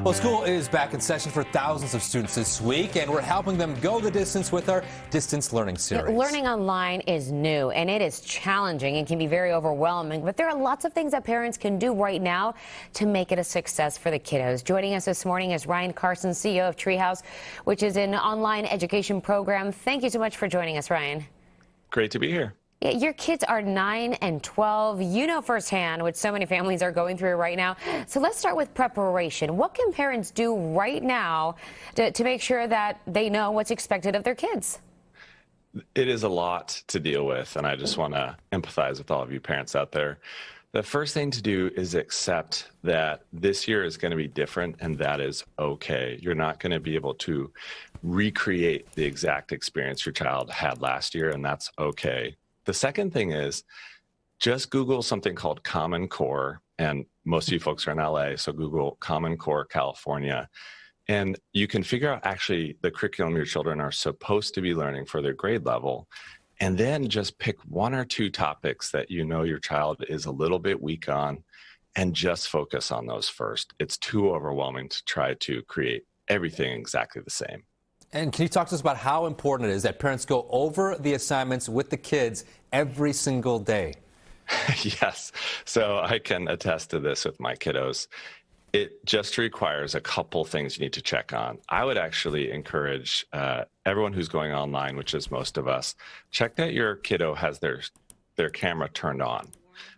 Well, school is back in session for thousands of students this week, and we're helping them go the distance with our distance learning series. Learning online is new, and it is challenging and can be very overwhelming, but there are lots of things that parents can do right now to make it a success for the kiddos. Joining us this morning is Carson, CEO of Treehouse, which is an online education program. Thank you so much for joining us, Ryan. Great to be here. Yeah, your kids are 9 and 12. You know firsthand what so many families are going through right now. So let's start with preparation. What can parents do right now to make sure that they know what's expected of their kids? It is a lot to deal with, and I just want to empathize with all of you parents out there. The first thing to do is accept that this year is going to be different, and that is okay. You're not going to be able to recreate the exact experience your child had last year, and that's okay. The second thing is just Google something called Common Core, and most of you folks are in LA, so Google Common Core California, and you can figure out actually the curriculum your children are supposed to be learning for their grade level, and then just pick one or two topics that you know your child is a little bit weak on, and just focus on those first. It's too overwhelming to try to create everything exactly the same. And can you talk to us about how important it is that parents go over the assignments with the kids every single day? Yes. So I can attest to this with my kiddos. It just requires a couple things you need to check on. I would actually encourage everyone who's going online, which is most of us, check that your kiddo has their camera turned on.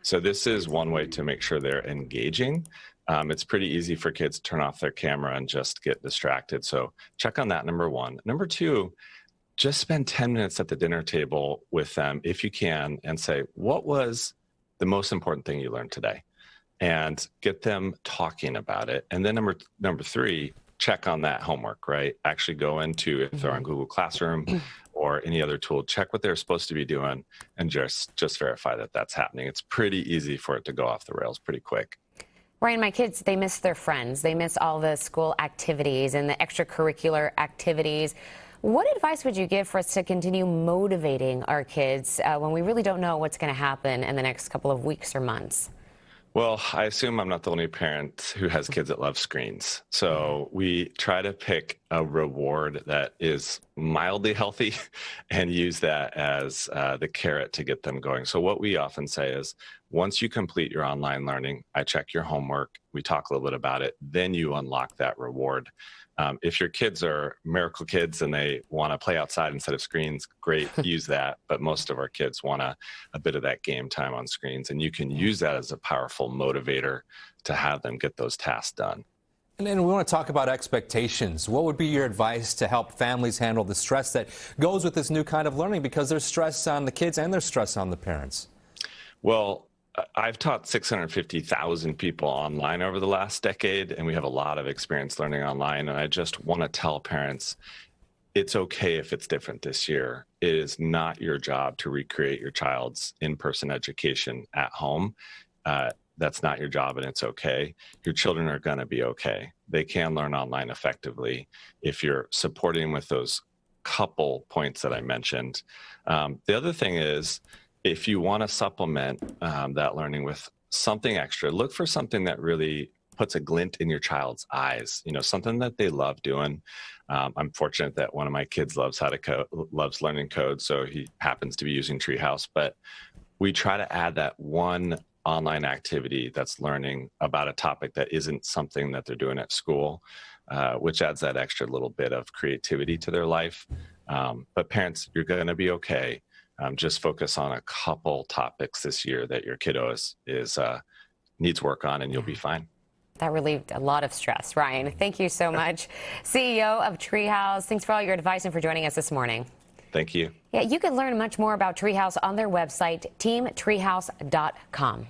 So this is one way to make sure they're engaging. It's pretty easy for kids to turn off their camera and just get distracted. So check on that, number one. Number two, just spend 10 minutes at the dinner table with them if you can and say, what was the most important thing you learned today? And get them talking about it. And then number three, check on that homework, right? Actually go into, if they're on Google Classroom or any other tool, check what they're supposed to be doing and just verify that that's happening. It's pretty easy for it to go off the rails pretty quick. Ryan, my kids, they miss their friends. They miss all the school activities and the extracurricular activities. What advice would you give for us to continue motivating our kids when we really don't know what's going to happen in the next couple of weeks or months? Well, I assume I'm not the only parent who has kids that love screens. So we try to pick a reward that is mildly healthy and use that as the carrot to get them going. So what we often say is, once you complete your online learning, I check your homework, we talk a little bit about it, then you unlock that reward. If your kids are miracle kids and they want to play outside instead of screens, great, use that. But most of our kids want a bit of that game time on screens, and you can use that as a powerful motivator to have them get those tasks done. And then we want to talk about expectations. What would be your advice to help families handle the stress that goes with this new kind of learning? Because there's stress on the kids and there's stress on the parents. Well, I've taught 650,000 people online over the last decade, and we have a lot of experience learning online. And I just want to tell parents, it's okay if it's different this year. It is not your job to recreate your child's in-person education at home. That's not your job, and it's okay. Your children are going to be okay. They can learn online effectively if you're supporting with those couple points that I mentioned. The other thing is, if you want to supplement that learning with something extra, look for something that really puts a glint in your child's eyes, something that they love doing. I'm fortunate that one of my kids loves loves learning code, so he happens to be using Treehouse, but we try to add that one online activity that's learning about a topic that isn't something that they're doing at school, which adds that extra little bit of creativity to their life. But parents, you're going to be okay. Just focus on a couple topics this year that your kiddo needs work on, and you'll be fine. That relieved a lot of stress. Ryan, thank you so much. CEO of Treehouse, thanks for all your advice and for joining us this morning. Thank you. Yeah, you can learn much more about Treehouse on their website, teamtreehouse.com.